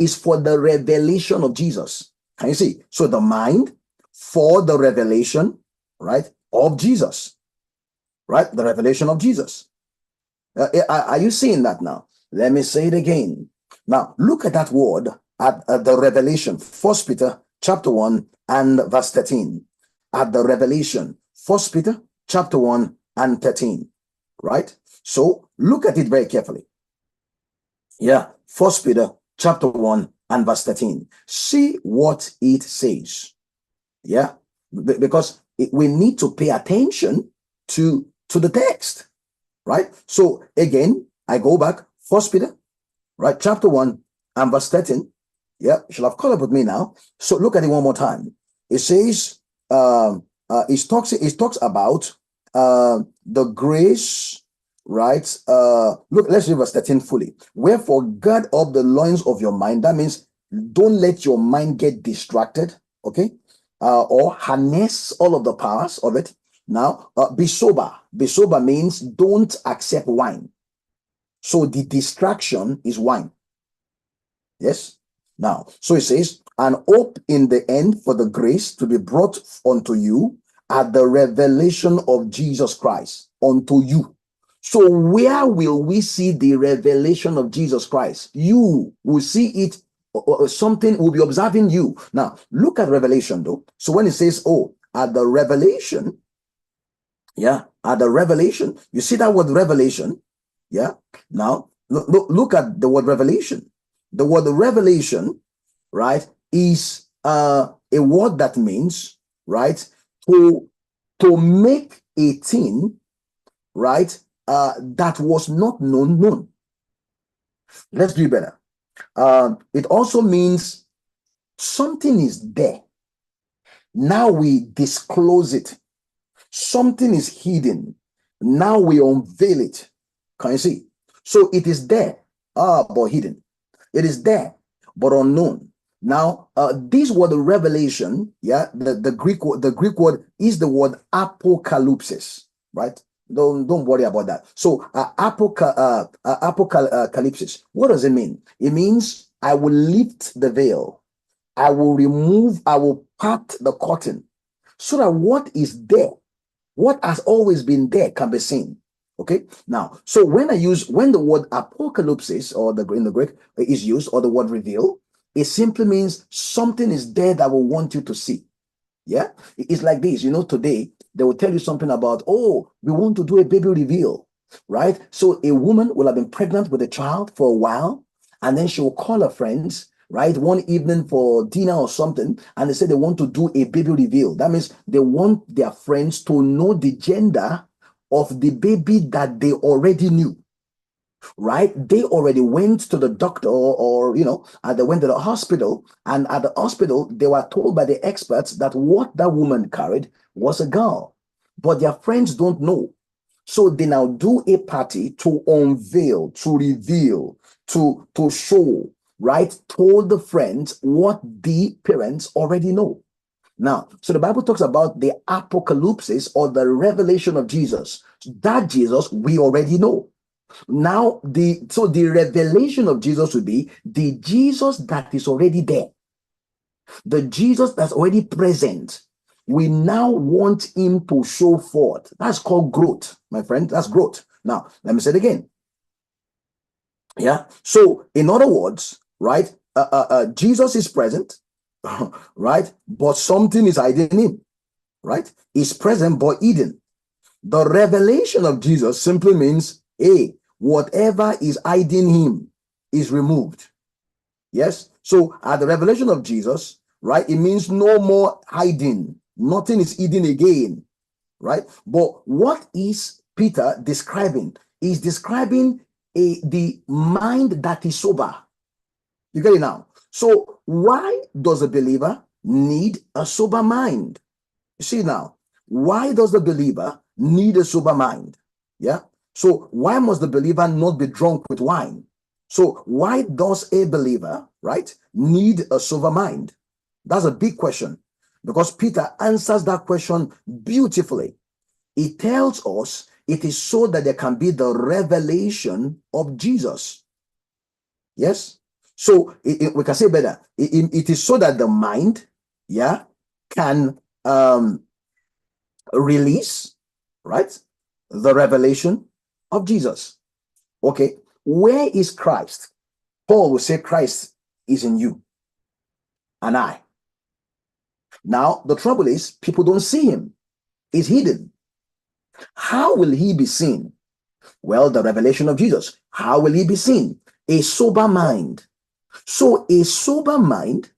is for the revelation of Jesus. Can you see? So the mind for the revelation, right, of Jesus, right? The revelation of Jesus. Are you seeing that now? Let me say it again. Now, look at that word at the revelation. First Peter chapter 1 and verse 13. At the revelation. First Peter chapter 1 and 13. Right? So, look at it very carefully. Yeah. First Peter chapter 1 and verse 13. See what it says. Yeah. Because we need to pay attention to the text. Right? So again, I go back, First Peter, right, chapter 1 and verse 13. Yeah, you should have caught up with me now. So look at it one more time. It says, it talks about the grace, right? Look, let's read verse 13 fully. Wherefore, guard up the loins of your mind. That means don't let your mind get distracted, okay? Or harness all of the powers of it. Now, be sober. Be sober means don't accept wine. So the distraction is wine. Yes? Now, so it says, and hope in the end for the grace to be brought unto you at the revelation of Jesus Christ unto you. So where will we see the revelation of Jesus Christ? You will see it, something will be observing you. Now, look at Revelation though. So when it says, oh, at the revelation, yeah, at the revelation, you see that word revelation. Yeah. Now look at the word revelation. The word revelation, right, is a word that means, right, to make a thing, right, that was not known. Let's do it better. It also means something is there. Now we disclose it. Something is hidden. Now we unveil it. Can you see? So it is there, but hidden. It is there, but unknown. Now, this word revelation, yeah, the Greek word is the word apocalypsis, right? Don't worry about that. So apocalypsis. What does it mean? It means I will lift the veil. I will part the curtain so that what is there, What has always been there can be seen. Okay. Now, so when the word apocalypse or in the Greek is used, or the word reveal, it simply means something is there that we want you to see. Yeah. It's like this, today they will tell you something about, oh, we want to do a baby reveal, right? So a woman will have been pregnant with a child for a while, and then she will call her friends, right, one evening for dinner or something, and they say they want to do a baby reveal. That means they want their friends to know the gender of the baby that they already knew, right? They already went to the doctor, or they went to the hospital, and at the hospital they were told by the experts that what that woman carried was a girl, but their friends don't know. So they now do a party to unveil, to reveal, to show, right? Told the friends what the parents already know. Now, so the Bible talks about the apocalypse, or the revelation of Jesus. That Jesus we already know. Now, the revelation of Jesus will be the Jesus that is already there, the Jesus that's already present. We now want him to show forth. That's called growth, my friend. That's growth. Now, let me say it again. Yeah. So, in other words, right? Jesus is present, right? But something is hiding him, right? He's present but hidden. The revelation of Jesus simply means, hey, whatever is hiding him is removed. Yes. So at the revelation of Jesus, right, it means no more hiding. Nothing is hidden again, right? But what is Peter describing? He's describing the mind that is sober. You get it now? So why does a believer need a sober mind? You see now, why does the believer need a sober mind? Yeah. So why must the believer not be drunk with wine? So why does a believer, right, need a sober mind? That's a big question, because Peter answers that question beautifully. He tells us it is so that there can be the revelation of Jesus. Yes. So we can say better. It is so that the mind, yeah, can release, right, the revelation of Jesus. Okay. Where is Christ? Paul will say Christ is in you and I. Now, the trouble is people don't see him. He's hidden. How will he be seen? Well, the revelation of Jesus. How will he be seen? A sober mind. So a sober mind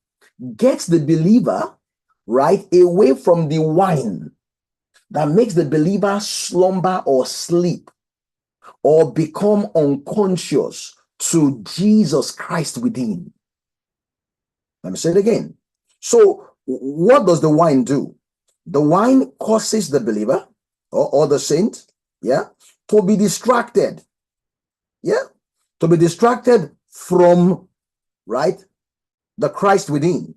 gets the believer, right, away from the wine that makes the believer slumber or sleep or become unconscious, to Jesus Christ within. Let me say it again. So what does the wine do? The wine causes the believer or the saint, yeah, to be distracted. Yeah, to be distracted from, right, the Christ within.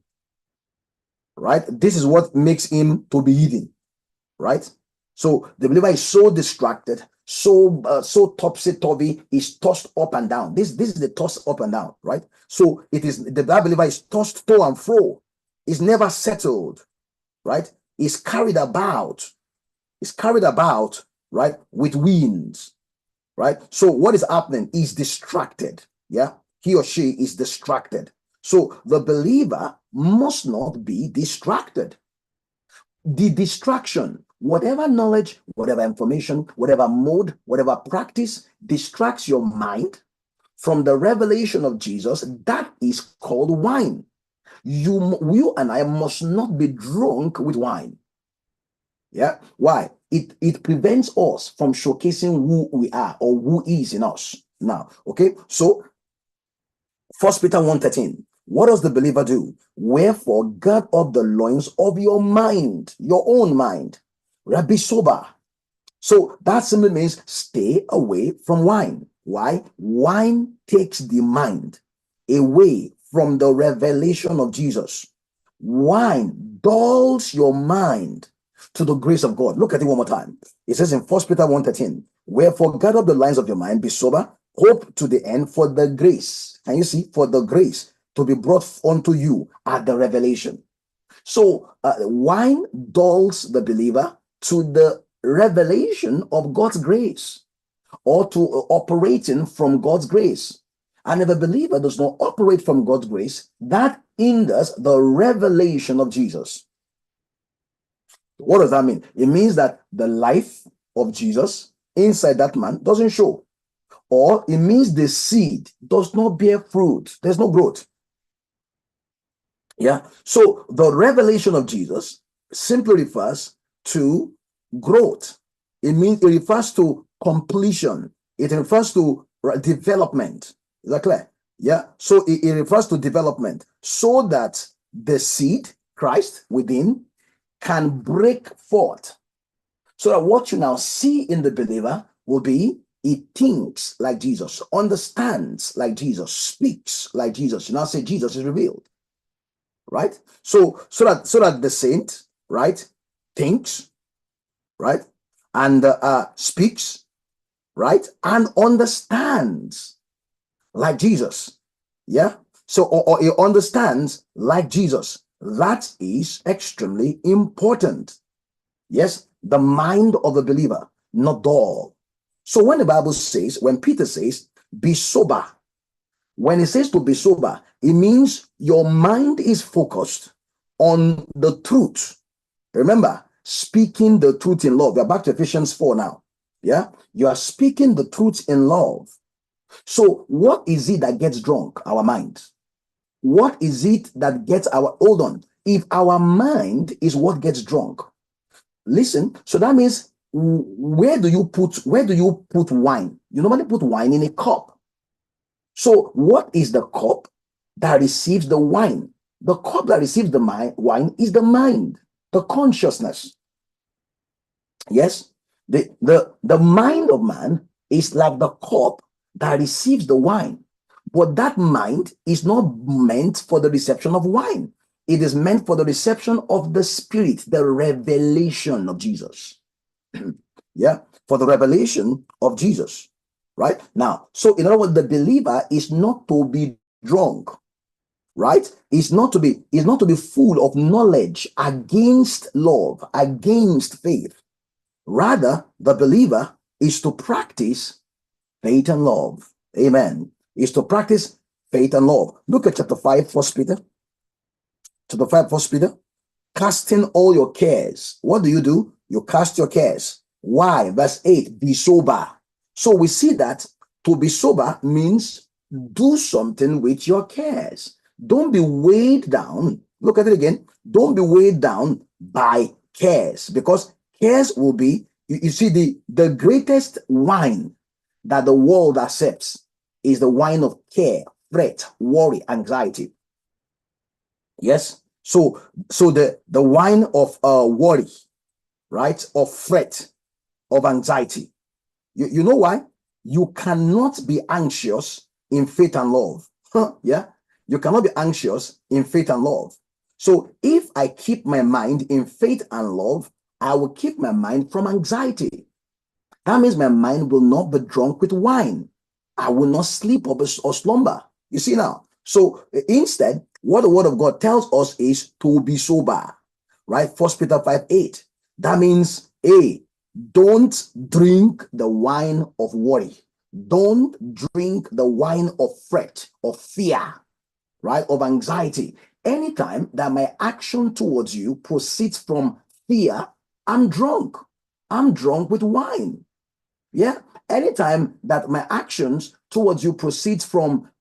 Right? This is what makes him to be hidden. Right? So the believer is so distracted, so topsy-turvy, is tossed up and down. This is the toss up and down, right? So it is the believer is tossed to and fro, is never settled, right? Is carried about, right, with winds, right? So what is happening? Is distracted. Yeah, he or she is distracted. So the believer must not be distracted. The distraction, whatever knowledge, whatever information, whatever mode, whatever practice distracts your mind from the revelation of Jesus, that is called wine. You and I must not be drunk with wine. Yeah. Why? It prevents us from showcasing who we are or who is in us. Now, okay. So 1 Peter 1:13. What does the believer do? Wherefore, gird up the loins of your mind, your own mind. Right? Be sober. So that simply means stay away from wine. Why? Wine takes the mind away from the revelation of Jesus. Wine dulls your mind to the grace of God. Look at it one more time. It says in 1 Peter 1:13, wherefore gird up the loins of your mind, be sober, hope to the end for the grace. And you see, for the grace to be brought unto you at the revelation. So wine dulls the believer to the revelation of God's grace, or to operating from God's grace. And if a believer does not operate from God's grace, that hinders the revelation of Jesus. What does that mean? It means that the life of Jesus inside that man doesn't show, or it means the seed does not bear fruit. There's no growth. Yeah. So the revelation of Jesus simply refers to growth. It refers to completion. It refers to development. Is that clear? Yeah. So it refers to development, so that the seed, Christ within, can break forth. So that what you now see in the believer will be, he thinks like Jesus, understands like Jesus, speaks like Jesus. You now say Jesus is revealed. Right? So that the saint, right, thinks, right, and speaks, right, and understands like Jesus. Yeah. So or he understands like Jesus. That is extremely important. Yes, the mind of the believer, not dull. So when the Bible says, when Peter says, be sober, when it says to be sober, it means your mind is focused on the truth. Remember, speaking the truth in love. We are back to Ephesians 4 now. Yeah, you are speaking the truth in love. So what is it that gets drunk? Our mind. What is it that gets hold on? If our mind is what gets drunk, listen. So that means, where do you put wine? You normally put wine in a cup. So what is the cup that receives the wine? The cup that receives the wine is the mind, the consciousness. Yes, the mind of man is like the cup that receives the wine, but that mind is not meant for the reception of wine. It is meant for the reception of the Spirit, the revelation of Jesus. Yeah, for the revelation of Jesus. Right now, so in other words, the believer is not to be drunk, right? Is not to be full of knowledge against love, against faith. Rather, the believer is to practice faith and love. Amen. Is to practice faith and love. Look at chapter 5, 1 Peter. Chapter 5, 1 Peter. Casting all your cares. What do? You cast your cares. Why? Verse 8, be sober. So we see that to be sober means do something with your cares. Don't be weighed down. Look at it again. Don't be weighed down by cares, because cares will be, you see, the greatest wine that the world accepts is the wine of care, fret, worry, anxiety. Yes. So the wine of worry, right, of fret, of anxiety. You know why? You cannot be anxious in faith and love. Yeah, you cannot be anxious in faith and love. So if I keep my mind in faith and love, I will keep my mind from anxiety. That means my mind will not be drunk with wine. I will not sleep or slumber. You see now? So instead, what the word of God tells us is to be sober. Right? 1 Peter 5:8. That means, don't drink the wine of worry. Don't drink the wine of fret, of fear, right? Of anxiety. Anytime that my action towards you proceeds from fear, I'm drunk. I'm drunk with wine. Yeah. Anytime that my actions towards you proceeds from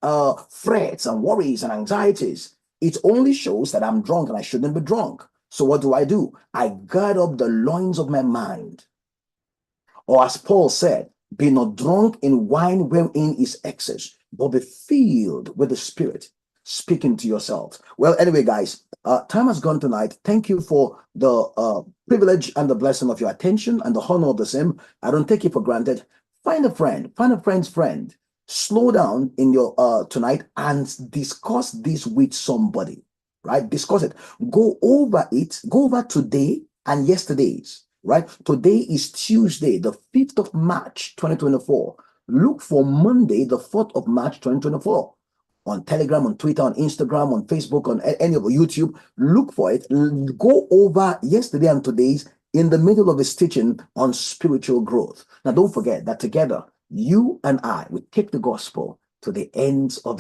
frets and worries and anxieties, it only shows that I'm drunk and I shouldn't be drunk. So what do? I gird up the loins of my mind. Or as Paul said, be not drunk in wine wherein is excess, but be filled with the Spirit, speaking to yourself. Well, anyway, guys, time has gone tonight. Thank you for the privilege and the blessing of your attention and the honor of the same. I don't take it for granted. Find a friend, find a friend's friend. Slow down in your tonight and discuss this with somebody, right? Discuss it. Go over it. Go over today and yesterday's. Right? Today is Tuesday, the 5th of March, 2024. Look for Monday, the 4th of March, 2024. On Telegram, on Twitter, on Instagram, on Facebook, on any of YouTube. Look for it. Go over yesterday and today's in the middle of his teaching on spiritual growth. Now, don't forget that together, you and I, we take the gospel to the ends of the